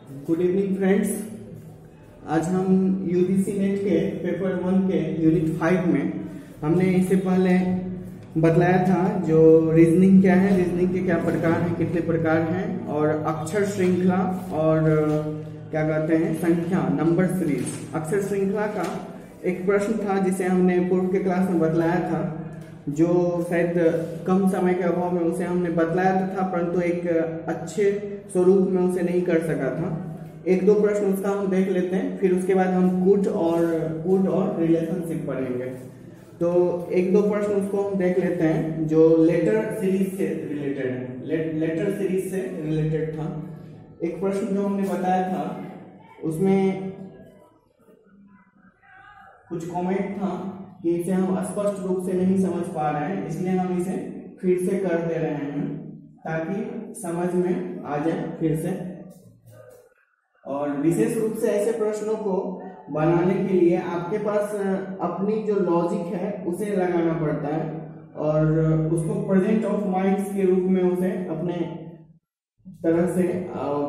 Good evening friends. आज हम UGC net के पेपर 1 के यूनिट 5 में हमने इससे पहले बतलाया था जो रीजनिंग क्या है, रीजनिंग के क्या प्रकार हैं, कितने प्रकार हैं, और अक्षर श्रृंखला और क्या कहते हैं संख्या, नंबर सीरीज। अक्षर श्रृंखला का एक प्रश्न था जिसे हमने पूर्व के क्लास में बतलाया था, जो शायद कम समय के अभाव में उसे हमने बतलाया था, परंतु एक अच्छे स्वरूप में उसे नहीं कर सका था। एक दो प्रश्न उसका हम देख लेते हैं, फिर उसके बाद हम कुड और रिलेशनशिप पढ़ेंगे। तो एक दो प्रश्न उसको हम देख लेते हैं जो लेटर सीरीज से रिलेटेड है, लेटर सीरीज से रिलेटेड था। एक प्रश्न जो हमने बताया था उसमें कुछ कमेंट था कि इसे हम स्पष्ट रूप से नहीं समझ पा रहे हैं, इसलिए हम इसे फिर से कर दे रहे हैं ताकि समझ में आ जाए फिर से। और विशेष रूप से ऐसे प्रश्नों को बनाने के लिए आपके पास अपनी जो लॉजिक है उसे लगाना पड़ता है और उसको प्रेजेंट ऑफ माइंड्स के रूप में उसे अपने तरह से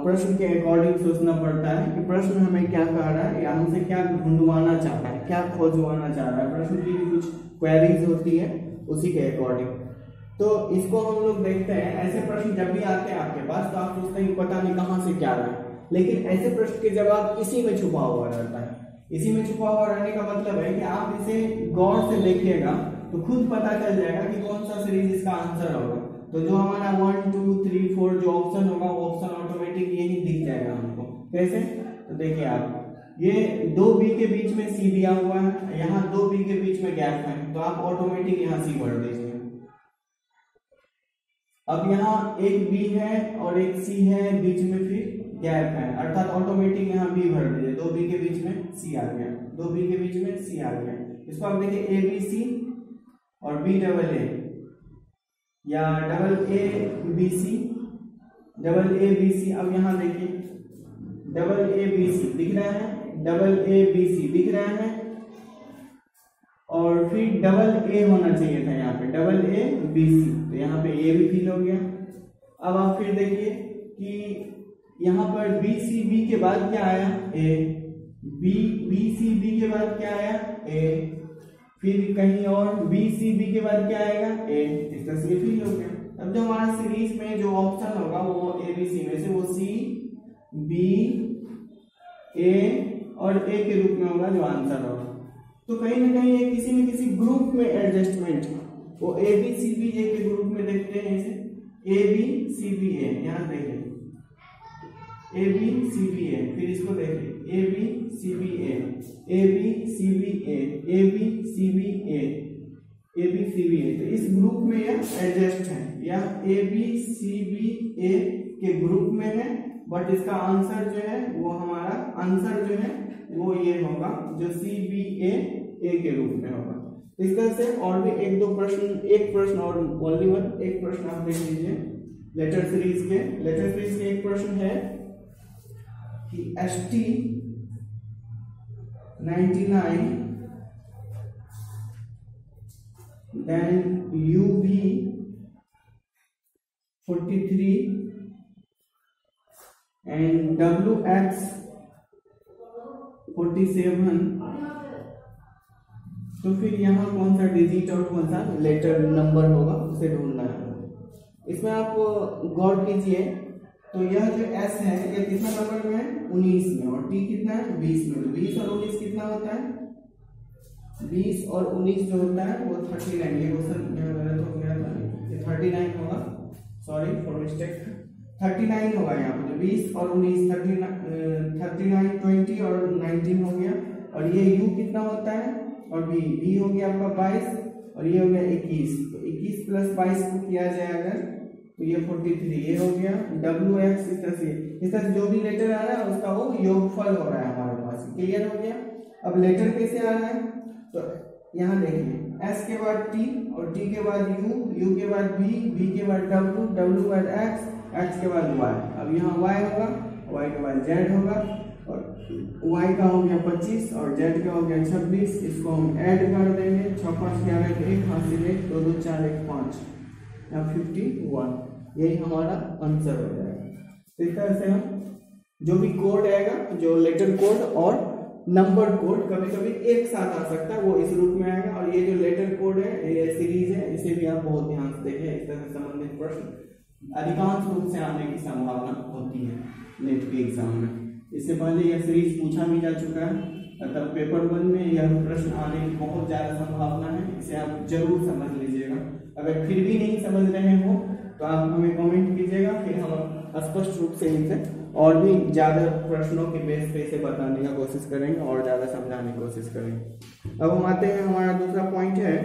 प्रश्न के अकॉर्डिंग सोचना पड़ता है कि प्रश्न हमें क्या कह रहा है या हमसे क्या ढूंढवाना चाहता है, क्या खोजवाना चाह रहा है। प्रश्न की भी कुछ क्वेरीज होती है उसी के अकॉर्डिंग। तो इसको हम लोग देखते हैं। ऐसे प्रश्न जब भी आते हैं आपके पास तो आप सोचते हैं पता नहीं कहाँ से क्या रहे, लेकिन ऐसे प्रश्न के जवाब इसी में छुपा हुआ रहता है। इसी में छुपा हुआ रहने का मतलब है कि आप इसे गौर से देखिएगा तो खुद पता चल जाएगा कि कौन सा सीरीज इसका आंसर होगा। तो जो हमारा 1 2 3 4 जो ऑप्शन होगा वो ऑप्शन ऑटोमेटिक यही दिख जाएगा हमको। कैसे? तो देखिए आप, ये 2b के बीच में c दिया हुआ है, यहाँ 2b के बीच में गैप है, तो आप ऑटोमेटिक यहाँ c भर दीजिए। अब यहाँ एक b है और एक c है, बीच में फिर गैप है, अर्थात ऑटोमेटिक यहाँ b भर दीजिए। 2b के बीच में c आ गया, 2b के बीच में c आ गया। इसको आप देखिए a b c और b डबल a या double a b c, double a b c। अब यहाँ देखिए डबल a b c दिख रहा है, डबल a b c दिख रहा है, और फिर डबल a होना चाहिए था यहाँ पे, डबल a b c। तो यहाँ पे a भी फिल हो गया। अब आप फिर देखिए कि यहाँ पर b c b के बाद क्या आया, a, b c b के बाद क्या आया, a, फिर कहीं और b c b के बाद क्या आएगा, a। इस तरह से फिल हो गया। अब जो हमारा सीरीज में जो ऑप्शन होगा वो a b c में से वो c b a और a के रूप में होगा जो आंसर होगा। तो कहीं ना कहीं ये किसी न किसी ग्रुप में एडजस्टमेंट, वो a b c b a के ग्रुप में देखते हैं इसे, a b c b a। यहाँ देखिए a b c b a, फिर इसको देखिए a b c b a, a b c b a, a b c b a, a b c b a। तो इस ग्रुप में यह adjust है, यह a b c b a के ग्रुप में है, बट इसका आंसर जो है वो हमारा आंसर जो है वो ये होगा जो c b a के रूप में होगा। इस तरह से और भी एक दो प्रश्न, एक प्रश्न और ओनली वन, एक प्रश्न आप देख लीजिए लेटर सीरीज के। लेटर सीरीज के एक प्रश्न है कि ST 99 then UV 43 and WX 47, तो फिर यहाँ कौन सा डिजिट और कौन सा लेटर नंबर होगा उसे ढूंढना है। इसमें आप गौर कीजिए तो यह जो S है यह कितना नंबर में है, 19 में, और T कितना है, 20 में। तो 20 और 19 कितना होता है, 20 और 19 जो होता है वो 39। ये क्वेश्चन गलत हो गया था, ये 39 होगा, सॉरी फॉर मिस्टेक, 39 होगा यहाँ पे। तो 20 और 19 39 20 और 19 हो गया। और ये U कितना होता है, और B हो गया आपका 22 और ये हो गया 21। तो 21 प्लस 22 को किया जाए अगर तो ये 43, ये हो गया। WX इस तरह से जो भी लेटर आ रहा है उसका वो योगफल हो रहा है हमारे पास। क्लियर हो गया। अब लेटर कैसे आ रहा है, तो यहाँ देखिए S के बाद T और T के बाद U, U के बाद B, B के बाद W, W के बाद X, X के बाद Y। अब यहाँ Y होगा, Y के बाद Z होगा, और Y का हो गया 25 और Z का हो गया 26। इसको हम ऐड कर देंगे, 6 5 11 1 हासिल 1 2 2 4 1 5 51। यही हमारा आंसर हो जाएगा। तो इस तरह से हम जो भी कोड आएगा, जो लेटर कोड और नंबर कोड कभी कभी एक साथ आ सकता है, वो इस रूप में आएगा। और ये जो लेटर कोड है, ये सीरीज है, इसे भी आप बहुत ध्यान से देखें। इस तरह से संबंधित प्रश्न अधिकांश रूप से आने की संभावना होती है नेट के एग्जाम में। इससे पहले यह सीरीज पूछा भी जा चुका है, अतः पेपर 1 में यह प्रश्न आने की बहुत ज्यादा संभावना है। इसे आप जरूर समझ लीजिएगा। अगर फिर भी नहीं समझ रहे हो तो आप हमें कमेंट कीजिएगा, फिर हम स्पष्ट रूप से इनसे और भी ज्यादा प्रश्नों के बेस पे इसे बताने का कोशिश करेंगे और ज्यादा समझाने की कोशिश करेंगे। अब हम आते हैं, हमारा दूसरा पॉइंट है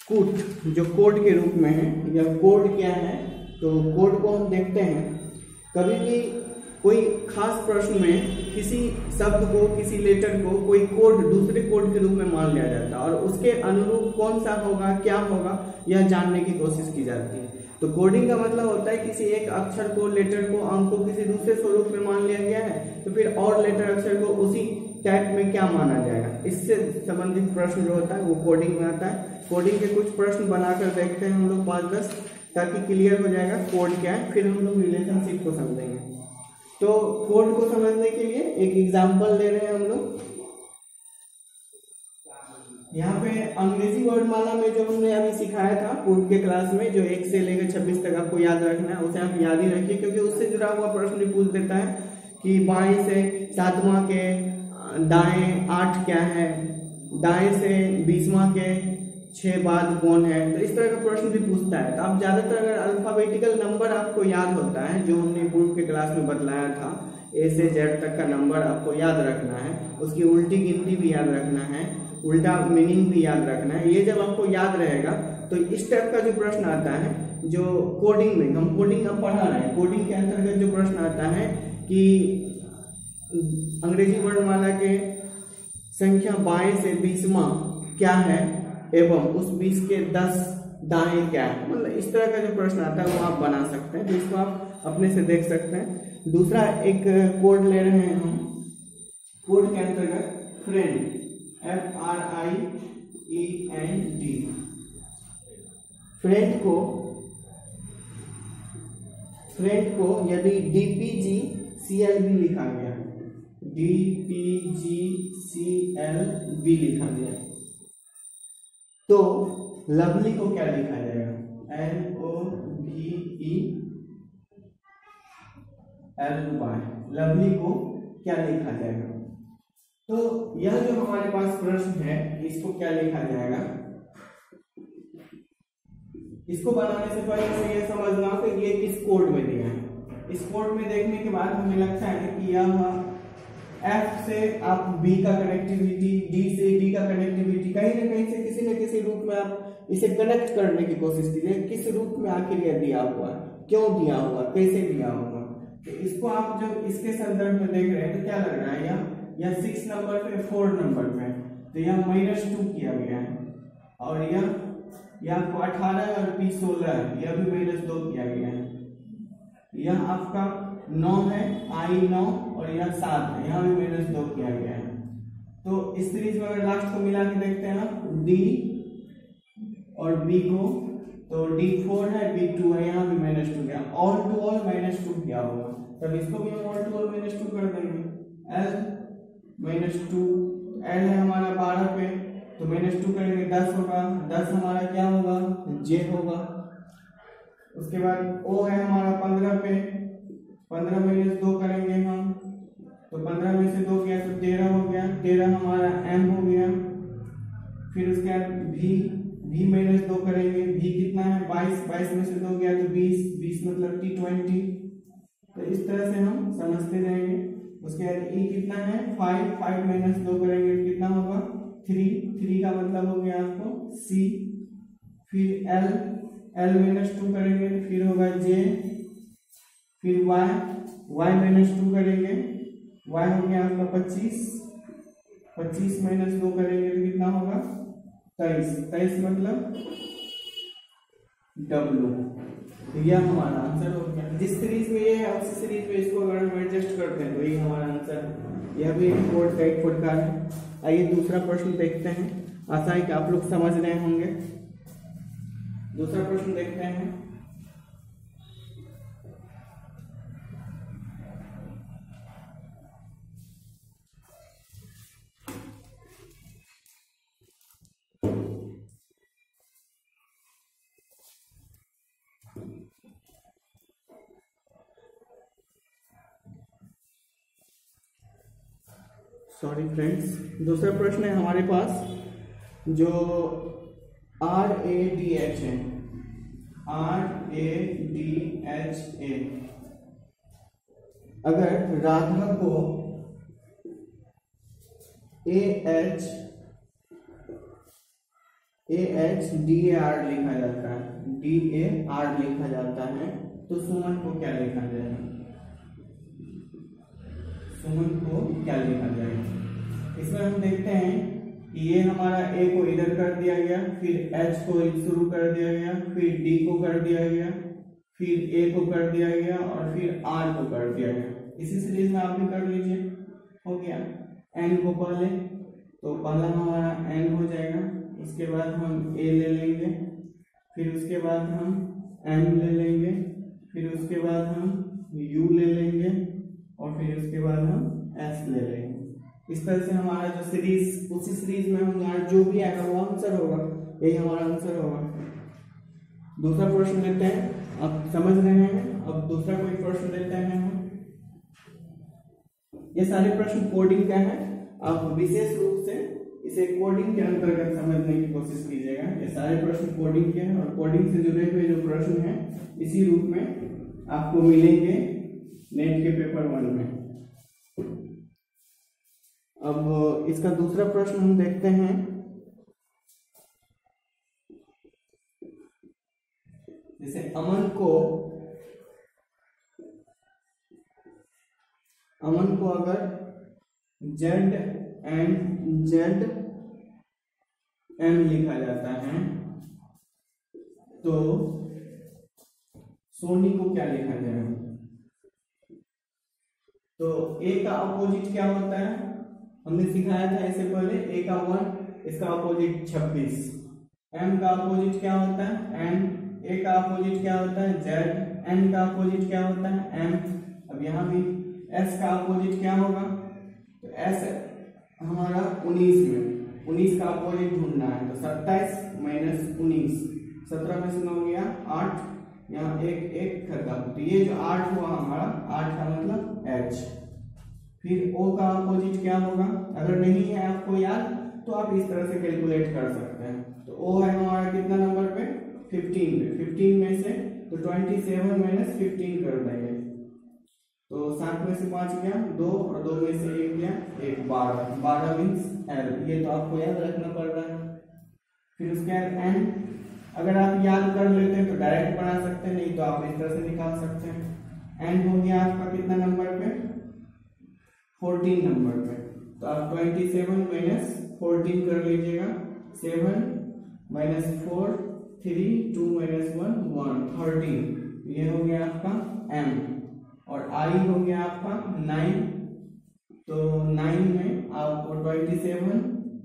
कूट, जो कोड के रूप में है। यह कोड क्या है? तो कोड को हम देखते हैं, कभी भी कोई खास प्रश्न में किसी शब्द को, किसी लेटर को कोई कोड दूसरे कोड के रूप में मान लिया जाता है और उसके अनुरूप कौन सा होगा, क्या होगा, यह जानने की कोशिश की जाती है। तो कोडिंग का मतलब होता है किसी एक अक्षर को, लेटर को, अंक को किसी दूसरे स्वरूप में मान लिया गया है, तो फिर और लेटर अक्षर को उसी टाइप में क्या माना जाएगा, इससे संबंधित प्रश्न जो होता है वो कोडिंग में आता है। कोडिंग के कुछ प्रश्न बनाकर देखते हैं हम लोग 5-10, ताकि क्लियर हो जाएगा कोड क्या है, फिर हम लोग रिलेशनशिप को समझेंगे। तो कोड को समझने के लिए एक एग्जांपल ले रहे हैं हम लोग। यहाँ पे अंग्रेजी वर्णमाला में जो हमने अभी सिखाया था पूर्व के क्लास में, जो 1 से लेकर 26 तक आपको याद रखना है, उसे आप याद ही रखिए, क्योंकि उससे जुड़ा हुआ प्रश्न भी पूछ देता है कि बाएं से 7वां के दाएं 8 क्या है, दाएं से 20वां के 6 बाद कौन है। तो इस तरह का प्रश्न भी पूछता है। तो आप ज्यादातर अगर अल्फाबेटिकल नंबर आपको याद होता है, जो हमने पूर्व के क्लास में बतलाया था, A से Z तक का नंबर आपको याद रखना है, उसकी उल्टी गिनती भी याद रखना है, उल्टा मीनिंग भी याद रखना है। ये जब आपको याद रहेगा तो इस टाइप का जो प्रश्न आता है, जो कोडिंग में, हम कोडिंग अब पढ़ा रहे हैं, कोडिंग के अंतर्गत जो प्रश्न आता है कि अंग्रेजी वर्णमाला के संख्या बाएं से 20वां क्या है एवं उस 20 के 10 दाएं क्या है, मतलब इस तरह का जो प्रश्न आता है वो आप बना सकते हैं। तो इसको आप अपने से देख सकते हैं। दूसरा एक कोड ले रहे हैं हम, कोड के अंतर्गत फ्रेंड, FRIEND, फ्रेंड को यदि DPGCLB लिखा गया, DPGCLB लिखा गया, तो लवली को क्या लिखा जाएगा, LOVELY, लवली को क्या लिखा जाएगा। तो यह जो हमारे पास प्रश्न है, इसको क्या लिखा जाएगा, इसको बनाने से पहले हमें यह समझना कि ये किस कोड में दिया है। इस कोड में देखने के बाद हमें लगता है कि यह F से आप B का कनेक्टिविटी, D से D का कनेक्टिविटी, कहीं ना कहीं से किसी न किसी रूप में आप इसे कनेक्ट करने की कोशिश कीजिए। किस रूप में आखिर यह दिया हुआ है, क्यों दिया हुआ, कैसे दिया हुआ। तो इसको आप जब इसके संदर्भ में देख रहे हैं तो क्या लग रहा है, यह 6 नंबर पे 4 नंबर पे, तो यह -2 किया गया है, और यह आपको 18 और P 16 है, यह भी -2 किया गया है। यह आपका 9 है, I 9, और यह 7 है, यहाँ भी -2 किया गया है। तो इस सीरीज में अगर लास्ट को मिला के देखते हैं आप D और B को, तो D 4 है, B 2 है, यहाँ भी -2 गया, ऑल टू ऑल -2 किया होगा, तब इसको भी हम ऑल टू ऑल -2 कर देंगे। L -2, L है हमारा 12 पे, तो -2 करेंगे 10 होगा, 10 हमारा क्या होगा, J होगा। उसके बाद O है हमारा 15 पे, 15 में 2 करेंगे हम, तो 15 में से 2 गया तो 13 हो गया, 13 हमारा M हो गया। फिर उसके बाद V -2 करेंगे, V कितना है 22, 22 में से 2 गया तो 20, 20 मतलब T20। तो इस तरह से हम समझते जाएंगे। उसके बाद E कितना है 5, 5 में 2 करेंगे कितना होगा 3, 3 का मतलब हो गया आपको C। फिर L -2 करेंगे तो फिर होगा J। फिर Y -2 करेंगे, Y हो गया आपका 25, 25 - 2 करेंगे तो कितना होगा 23, 23 मतलब W। तो यह हमारा आंसर हो गया। जिस सीरीज में ये है उसी सीरीज में इसको अगर हम एडजस्ट करते हैं तो ये हमारा आंसर। यह भी एक कोड का एक प्रकार है। आइए दूसरा प्रश्न देखते हैं, आशा है कि आप लोग समझ रहे होंगे। दूसरा प्रश्न देखते हैं। सॉरी फ्रेंड्स, दूसरा प्रश्न है हमारे पास जो RADH है, RADHA। अगर राधा को AHDAR लिखा जाता है, DAR लिखा जाता है, तो सुमन को क्या लिखा जाएगा? सुमन को क्या लिखा जाएगा? इसमें हम देखते हैं कि ये हमारा A को इधर कर दिया गया, फिर H को शुरू कर दिया गया, फिर D को कर दिया गया, फिर A को कर दिया गया और फिर R को कर दिया गया। इसी सीरीज में आप भी कर लीजिए। हो गया। N को पहले, तो पहला हमारा N हो जाएगा, उसके बाद हम A ले लेंगे, फिर उसके बाद हम M ले लेंगे, फिर उसके बाद हम U ले लेंगे और फिर उसके बाद हम S ले लेंगे। इस तरह से हमारा जो सीरीज, उसी सीरीज में हमारा जो भी आएगा वो आंसर होगा, यही हमारा आंसर होगा। दूसरा प्रश्न लेते हैं, आप समझ रहे हैं। अब दूसरा कोई प्रश्न लेते हैं हम। ये सारे प्रश्न कोडिंग का है, आप विशेष रूप से इसे कोडिंग के अंतर्गत समझने की कोशिश कीजिएगा। ये सारे प्रश्न कोडिंग के हैं और कोडिंग से जुड़े हुए जो प्रश्न हैं इसी रूप में आपको मिलेंगे नेट के पेपर 1 में। अब इसका दूसरा प्रश्न हम देखते हैं। जैसे अमन को अगर ZM लिखा जाता है तो सोनी को क्या लिखा जाएगा? तो A का अपोजिट क्या होता है? हमने सिखाया था इससे पहले। A का 1, इसका अपोजिट 26। M का अपोजिट क्या होता है? N। A का अपोजिट क्या होता है? Z। N का अपोजिट क्या होता है? M। अब यहाँ भी S का अपोजिट क्या होगा? तो S हमारा 19 में, 19 का अपोजिट ढूंढना है, तो 27 माइनस 19, 17 में से 9 गया 8, यहाँ 1 खत्म। तो ये जो 8 हुआ हमारा, 8 का मतलब H। फिर O का अपोजिट क्या होगा? अगर नहीं है आपको याद तो आप इस तरह से कैलकुलेट कर सकते हैं। तो O है हमारा कितना नंबर पे? 15 पे। 15 में से तो 27 माइनस 15 कर देंगे, तो 7 में से 5 गया 2 और 2 में से 1 गया 1, 12 मीन्स L। ये तो आपको याद रखना पड़ रहा है। फिर उसके बाद N, अगर आप याद कर लेते हैं तो डायरेक्ट बना सकते हैं, नहीं तो आप इस तरह से निकाल सकते हैं। N हो गया आपका कितना नंबर पे? 14 नंबर पे। तो आप 27 माइनस 14 कर लीजिएगा, 7 माइनस 4 3, 2 माइनस 1 1, 13। ये हो गया आपका M। और I हो गया आपका 9, तो 9 में आपको 27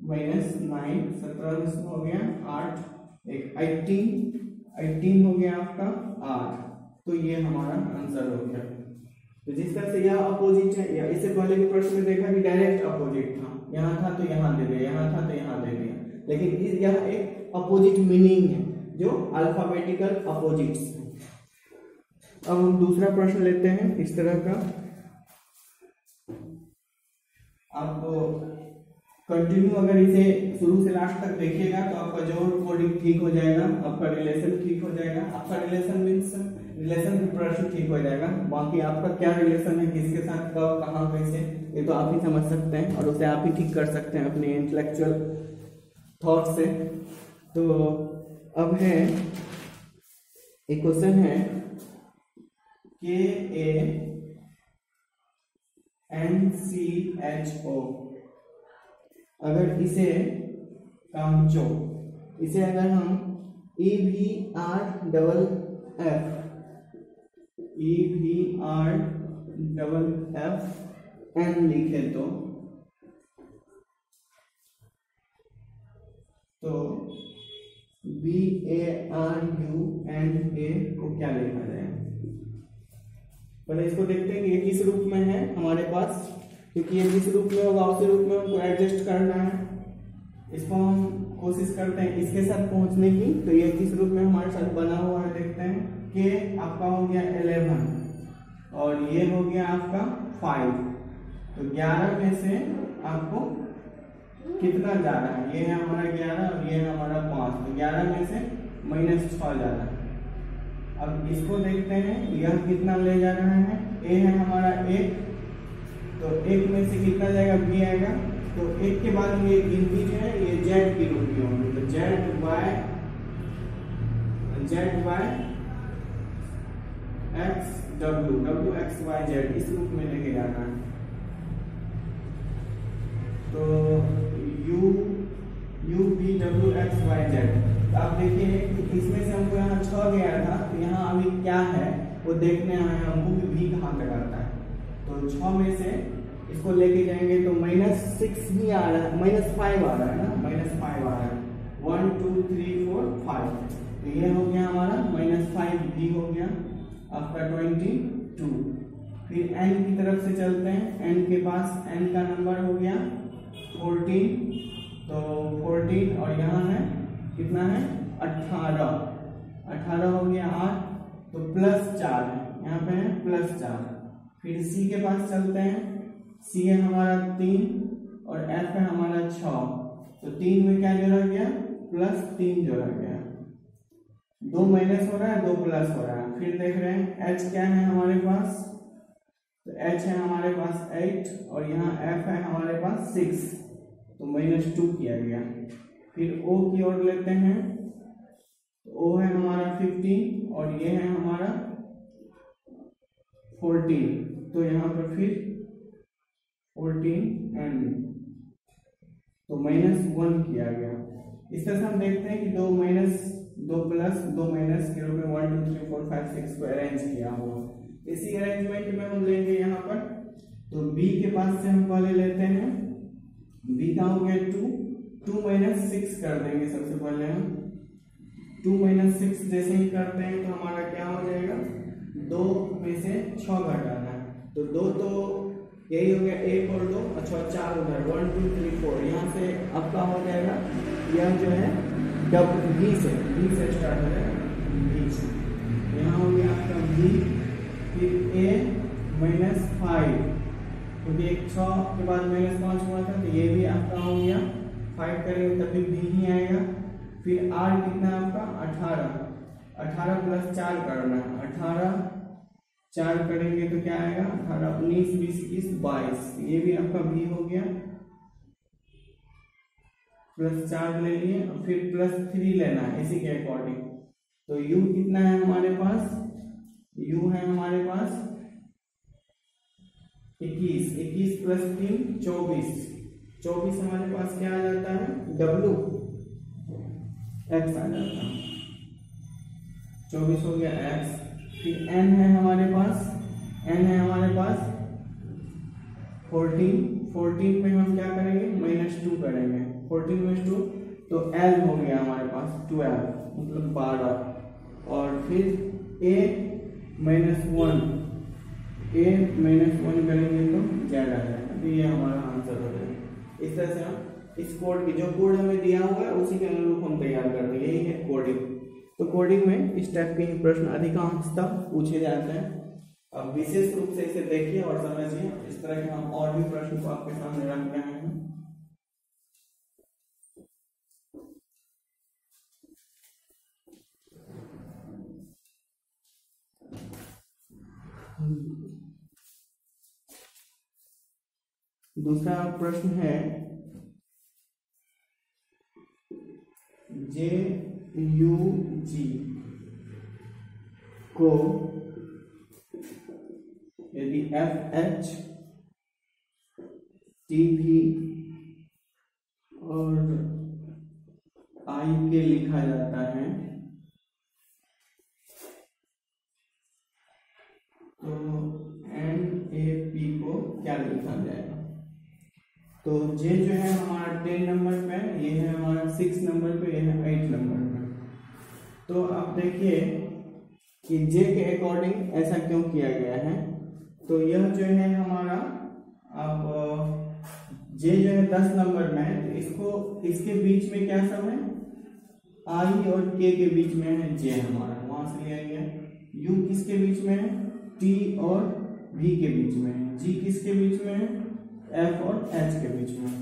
माइनस 9, 17 में से हो गया 8, 18 हो गया आपका 8। तो ये हमारा आंसर हो गया। तो जिस तरह से यह अपोजिट है, या इससे पहले के प्रश्न में देखा कि डायरेक्ट अपोजिट था, यहाँ था तो यहाँ दे दिया, यहाँ था तो यहाँ दे दिया, लेकिन यह एक अपोजिट मीनिंग है जो अल्फाबेटिकल अपोजिट्स है। अब हम दूसरा प्रश्न लेते हैं इस तरह का। आपको कंटिन्यू अगर इसे शुरू से लास्ट तक देखिएगा तो आपका जोड़ कोडिंग ठीक हो जाएगा, आपका रिलेशन ठीक हो जाएगा। आपका रिलेशन मीन्स रिलेशन की प्रश्न ठीक हो जाएगा। बाकी आपका क्या रिलेशन है, किसके साथ, कब, कहाँ, कैसे, ये तो आप ही समझ सकते हैं और उसे आप ही ठीक कर सकते हैं अपने इंटेलेक्चुअल थॉट से। तो अब है एक क्वेश्चन है KANCHO, अगर इसे कांचो, इसे अगर हम EVRFN लिखे तो BARUNA को क्या लिखा जाए? पहले इसको देखते हैं कि ये किस रूप में है हमारे पास, क्योंकि ये जिस रूप में होगा उसी रूप में हमको एडजस्ट करना है। इसको हम कोशिश करते हैं इसके साथ पहुंचने की। तो ये किस रूप में हमारे साथ बना हुआ है देखते हैं। के आपका हो गया 11 और ये हो गया आपका 5, तो 11 में से आपको कितना जा रहा है, ये है हमारा 11 और ये है हमारा 5, तो 11 में से -6 जा रहा है। अब इसको देखते हैं, यह कितना ले जा रहा है, ए है हमारा 1, तो 1 में से कितना जाएगा, बी आएगा। तो 1 के बाद में ये गिनती जो है ये जेड की रूप में होगी, तो Z by X W X Y Z इस रूप में लेके जाना है। तो U B W X Y Z. तो आप देखिए कि इसमें से हमको यहाँ 6 गया था, तो यहाँ अभी क्या है वो देखने आए हमको कि भी कहाँ तक आता है। तो 6 में से इसको लेके जाएंगे तो -6 ही आ रहा है, -5 आ रहा है ना, -5 आ रहा है। 1 2 3 4 5, तो ये हो गया हमारा -5 भी हो गया आपका 22। फिर n की तरफ से चलते हैं, n के पास n का नंबर हो गया 14, तो 14 और यहाँ है कितना है 18 हो गया 8, तो +4 है, यहाँ पे है +4। फिर c के पास चलते हैं, c है हमारा 3 और f है हमारा 6, तो 3 में क्या जोड़ा गया, +3 जोड़ा गया, 2 माइनस हो रहा है 2 प्लस हो रहा है। फिर देख रहे हैं h क्या है हमारे पास, तो h है हमारे पास 8 और यहाँ f है हमारे पास 6, तो -2 किया गया। फिर o की ओर लेते हैं, तो o है हमारा 15 और ये है हमारा 14, तो यहाँ पर फिर 14 एंड तो -1 किया गया। इस तरह से हम देखते हैं कि 2 माइनस 2 प्लस 2 माइनस के रूप में 1 2 3 4 5 6 को अरेंज किया हुआ। इसी अरेंजमेंट में हम लेंगे यहाँ पर, तो b के पास से हम पहले लेते हैं, b का हो गया 2 माइनस 6 कर देंगे सबसे पहले हम। 2 माइनस 6 जैसे ही करते हैं तो हमारा क्या हो जाएगा, 2 में से 6 घटाना है, तो 2 तो यही हो गया 1 और 2, अच्छा 4 उधर 1 2 3 4, यहाँ से आपका हो जाएगा यह जो है बी से स्टार्ट हो जाएगा, बी से यहाँ हो गया आपका बी। फिर a -5, क्योंकि एक 6 के बाद -5 हुआ था, तो ये भी आपका हो गया 5 करेंगे तभी बी ही आएगा। फिर r कितना है आपका 18 प्लस 4 करना है, 18 4 करेंगे तो क्या आएगा 18 19 20 21 22, ये भी आपका बी हो गया। +4 ले लिए, फिर +3 लेना है इसी के अकॉर्डिंग, तो u कितना है हमारे पास, u है हमारे पास 21 प्लस 3 24 हमारे पास क्या आ जाता है, w x आ जाता है, 24 हो गया x। फिर n है हमारे पास 14 में हम क्या करेंगे, -2 करेंगे, 14 में 2 तो l हो गया हमारे पास 12, मतलब 12। और फिर a -1 करेंगे तो z आ जाएगा, तो ये हमारा आंसर हो जाएगा। इस तरह से हम इस कोड की जो कोड हमें दिया हुआ है उसी के अनुरूप हम तैयार करते हैं, यही है कोडिंग। तो कोडिंग में इस टाइप के ही प्रश्न अधिकांशतः पूछे जाते हैं। अब विशेष रूप से इसे देखिए और समझिए, इस तरह के हम और भी प्रश्न को आपके सामने रख रहे हैं। दूसरा प्रश्न है JUG को यदि FH TV और IK लिखा जाता है तो NAP को क्या लिखा जाएगा। तो J जो है हमारा 10 नंबर पे, ये है हमारा 6 नंबर पे, ये है 8 नंबर पे। तो आप देखिए कि J के अकॉर्डिंग ऐसा क्यों किया गया है। तो यह जो है हमारा अब J जो है 10 नंबर में है, तो इसको इसके बीच में क्या सब है, I और K के बीच में है J हमारा, वहां से लिया गया। U किसके बीच में है, T और V के बीच में है। G किसके बीच में है, F और H के बीच में।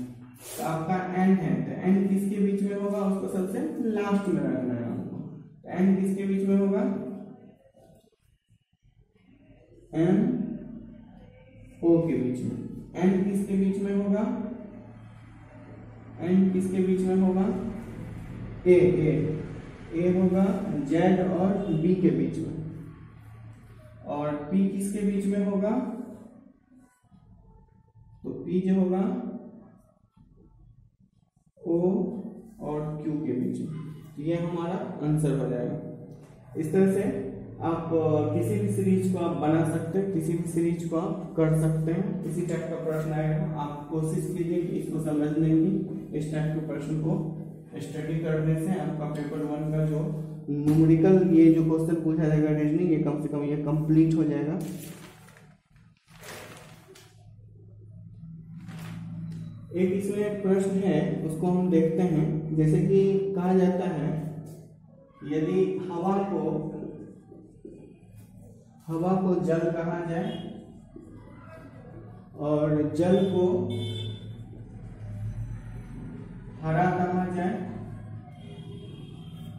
तो आपका N है, तो N किसके बीच में होगा उसको सबसे लास्ट में रखना है हमको। तो N किसके बीच में होगा, M O के बीच में। N किसके बीच में होगा, N किसके बीच में होगा, A होगा Z और B के बीच में। और P किसके बीच में होगा, तो P जो होगा O और Q के बीच में। तो ये हमारा आंसर हो जाएगा। इस तरह से आप किसी भी सीरीज को आप बना सकते हैं, किसी भी सीरीज को आप कर सकते हैं। इसी टाइप का प्रश्न आएगा, आप कोशिश कीजिए कि इसको समझने की। इस टाइप के प्रश्न को स्टडी करने से आपका पेपर 1 का जो न्यूमेरिकल ये जो क्वेश्चन पूछा जाएगा रीजनिंग, ये कम से कम ये कंप्लीट हो जाएगा। एक इसमें प्रश्न है, उसको हम देखते हैं। जैसे कि कहा जाता है, यदि हवा को जल कहा जाए और जल को हरा कहा जाए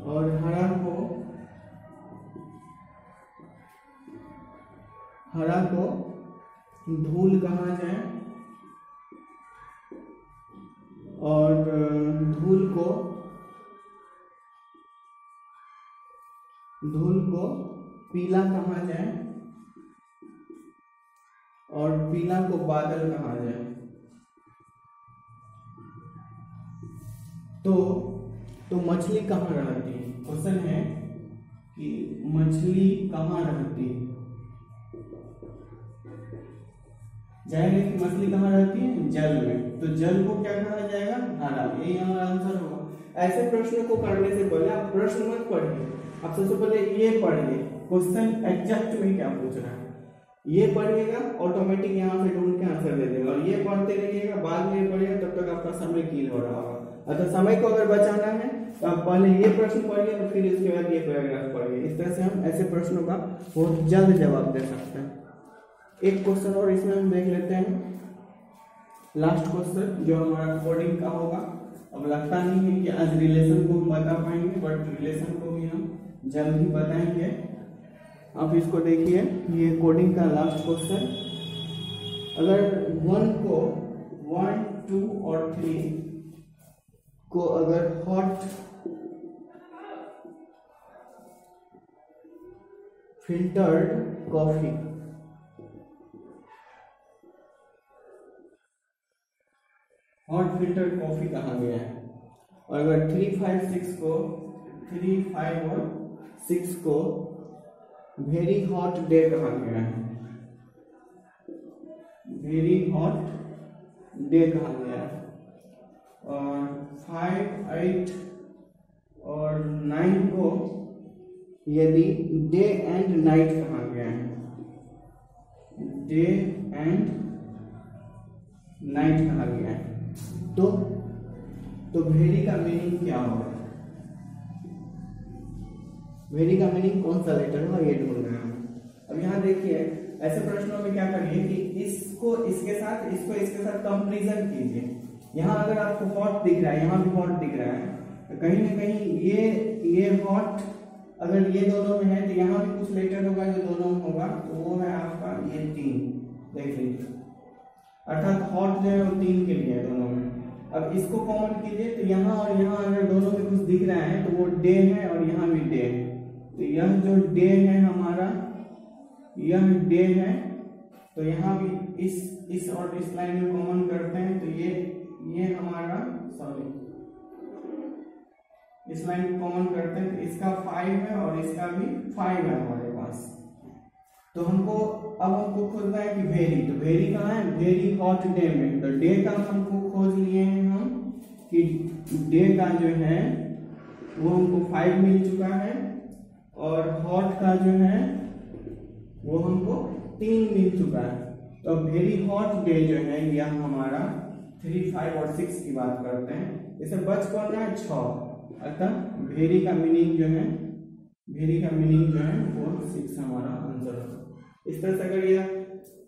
और हरा को धूल कहा जाए और धूल को पीला कहा जाए और पीला को बादल कहा जाए, तो मछली कहाँ रहती है। क्वेश्चन है कि मछली कहाँ रहती है। जाएंगे कि मछली कहाँ रहती है, जल में। तो जल को क्या कहा जाएगा, हरा। यही हमारा आंसर होगा। ऐसे प्रश्न को करने से पहले आप प्रश्न मत पढ़िए, आप सबसे पहले ये पढ़िए क्वेश्चन एग्जैक्ट में क्या पूछ रहा है। ये पढ़िएगा, ऑटोमेटिक यहाँ से ढूंढ के आंसर दे देगा। और ये पढ़ते रहिएगा, बाद में पढ़िएगा, तब तक आपका समय क्लियर हो रहा होगा। अतः समय को अगर बचाना है तो आप पहले ये प्रश्न पढ़िए और फिर इसके बाद ये पैराग्राफ पढ़िए। इस तरह से हम ऐसे प्रश्नों का बहुत जल्द जवाब दे सकते हैं। एक क्वेश्चन और इसमें हम देख लेते हैं, लास्ट क्वेश्चन जो हमारा कोडिंग का होगा। अब लगता नहीं है कि आज रिलेशन को हम बता पाएंगे, बट रिलेशन को भी हम जल्द ही बताएंगे। आप इसको देखिए, ये कोडिंग का लास्ट क्वेश्चन। अगर 1, 2 और 3 को अगर हॉट फिल्टर्ड कॉफी कहा गया है, और अगर 3, 5 और 6 को वेरी हॉट डे कहा गया है, वेरी हॉट डे कहा गया है, और 5, 8 और 9 को यदि डे एंड नाइट कहा गया है, डे एंड नाइट कहा गया है, तो वेरी का मीनिंग क्या होगा। वेरी का मीनिंग कौन सा लेटर होगा, ये ढूंढना है। अब यहाँ देखिए, ऐसे प्रश्नों में क्या करिए कि इसको इसके साथ कंपैरिजन कीजिए। यहाँ अगर आपको हॉट दिख रहा है, यहाँ भी हॉट दिख रहा है, तो कहीं ना कहीं ये हॉट अगर ये दोनों में है तो यहाँ भी कुछ लेटर होगा जो दोनों में होगा, तो वो है आपका ये 3। देख लीजिए, अर्थात हॉट जो है वो 3 के लिए है दोनों में। अब इसको कॉमन कीजिए, तो यहाँ और यहाँ अगर दोनों में कुछ दिख रहा है तो वो डे है और यहाँ भी डे है। तो यह जो डे है हमारा, यह डे है, तो यहाँ भी इस और इस लाइन में कॉमन करते हैं, तो ये हमारा, सॉरी, इस लाइन को कॉमन करते हैं, तो इसका 5 है और इसका भी 5 है हमारे पास। तो हमको खोजना है कि वेरी, तो वेरी कहाँ है, वेरी हॉट डे में। तो डे का हमको खोज लिए हैं हम कि डे का जो है वो हमको 5 मिल चुका है, और हॉट का जो है वो हमको 3 मिल चुका है। तो वेरी हॉट डे जो है यह हमारा 3, 5 और 6 की बात करते हैं। इसे बच कौन रहा है, 6। अतः वेरी का मीनिंग जो है वो 6 हमारा आंसर होगा। इस तरह से अगर यह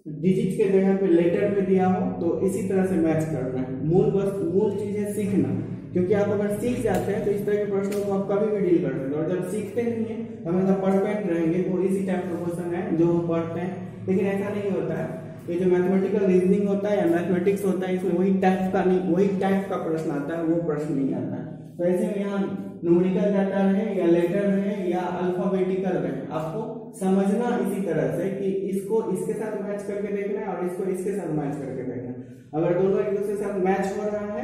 डिजिट के जगह पे लेटर पे दिया हो तो इसी तरह से मैच करना है। मूल चीज है सीखना, क्योंकि आप अगर सीख जाते हैं तो इस तरह के प्रश्नों को आप कभी भी डील कर सकते हैं। और जब सीखते नहीं है हमेशा परफेक्ट रहेंगे, वो इसी टाइप का क्वेश्चन है जो हम पढ़ते हैं। लेकिन ऐसा नहीं होता है, ये जो मैथमेटिकल रीजनिंग होता है या मैथमेटिक्स होता है, इसमें वही टाइप का प्रश्न आता है, वो प्रश्न नहीं आता है। तो ऐसे में यहाँ न्यूमेरिकल डाटा रहे या लेटर रहे या अल्फाबेटिकल रहे, आपको समझना इसी तरह से कि इसको इसके साथ मैच करके देखना है और इसको इसके साथ मैच करके देखना है। अगर दोनों एक दूसरे के साथ मैच हो रहा है,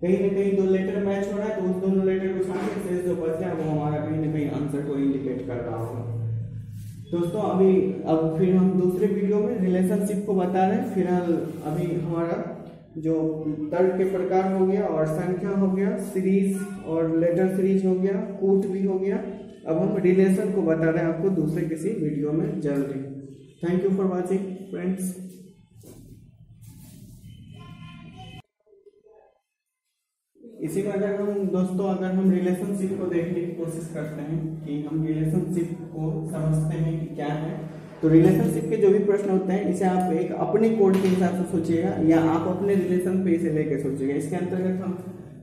कहीं ना कहीं दो लेटर मैच हो रहा है, तो उस दोनों लेटर को छोड़ के शेष जो बच रहा है वो हमारा कहीं ना कहीं आंसर को इंडिकेट कर रहा होगा। दोस्तों अब फिर हम दूसरे वीडियो में रिलेशनशिप को बता रहे हैं। फिलहाल अभी हमारा जो तर्क के प्रकार हो गया और संख्या हो गया, सीरीज और लेटर सीरीज हो गया, कूट भी हो गया। अब हम रिलेशन को बता रहे हैं आपको दूसरे किसी वीडियो में जल्दी। Thank you for watching friends. इसी में अगर हम रिलेशनशिप को देखने की कोशिश करते हैं कि हम रिलेशनशिप को समझते हैं कि क्या है, तो रिलेशनशिप के जो भी प्रश्न होते हैं इसे आप एक अपने कोड के हिसाब से सोचिएगा या आप अपने रिलेशन पे इसे लेके सोचिएगा। इसके अंतर्गत हम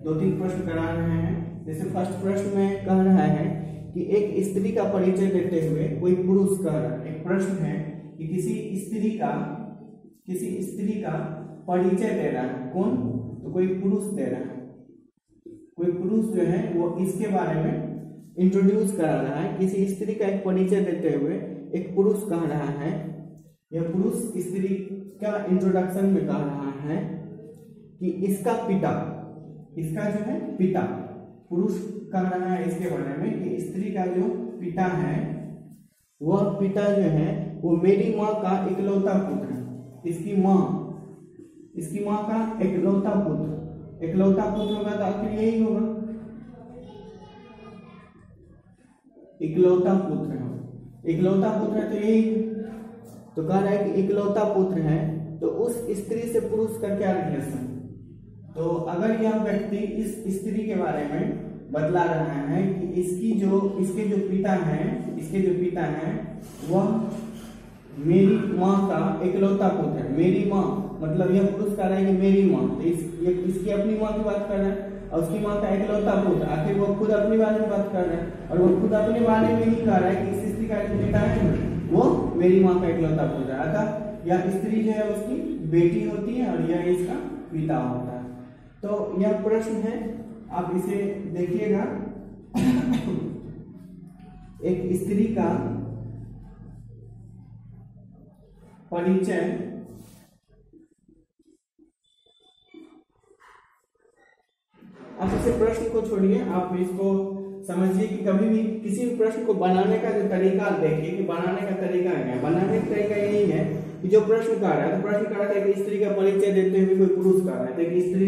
2-3 प्रश्न करा रहे हैं। जैसे फर्स्ट प्रश्न में कह रहा है कि एक स्त्री का परिचय देते हुए कोई पुरुष कह रहा है, एक प्रश्न है कि किसी स्त्री का परिचय दे रहा है, कौन? तो कोई पुरुष दे रहा है। कोई पुरुष जो है वो इसके बारे में इंट्रोड्यूस करा रहा है। किसी स्त्री का एक परिचय देते हुए एक पुरुष कह रहा है, यह पुरुष स्त्री का इंट्रोडक्शन में कह रहा है कि इसका जो है पिता, पुरुष कह रहा है इसके बारे में कि स्त्री का जो पिता है वह पिता जो है वो मेरी माँ का इकलौता पुत्र है। इसकी माँ का इकलौता पुत्र होगा तो आखिर यही होगा, इकलौता पुत्र है तो यही। तो कह रहा है कि इकलौता पुत्र है, तो उस स्त्री से पुरुष का क्या रिलेशन? तो अगर यह व्यक्ति इस स्त्री के बारे में बतला रहा है कि इसके जो पिता हैं वह मेरी माँ का इकलौता पुत्र है। मेरी माँ मतलब यह पुरुष कह रहा है कि मेरी माँ, तो इसकी अपनी माँ की बात कर रहा है और उसकी माँ का इकलौता पुत्र, आखिर वो खुद अपने बारे में बात कर रहा है और वो खुद अपने बारे में ही कह रहा है कि इस स्त्री का जो पिता है वो मेरी माँ का इकलौता पुत्र है। अतः यह स्त्री जो है उसकी बेटी होती है और यह इसका पिता होता है। तो यह प्रश्न है, आप इसे देखिएगा। एक स्त्री का परिचय आप इसे प्रश्न को छोड़िए, आप इसको समझिए कि कभी भी किसी भी प्रश्न को बनाने का जो तरीका देखिए कि बनाने का तरीका क्या है। बनाने का तरीका यही है कि जो प्रश्न कर रहा है, तो प्रश्न कर रहा है कि स्त्री का परिचय देते हुए कोई पुरुष कर रहा है, तो स्त्री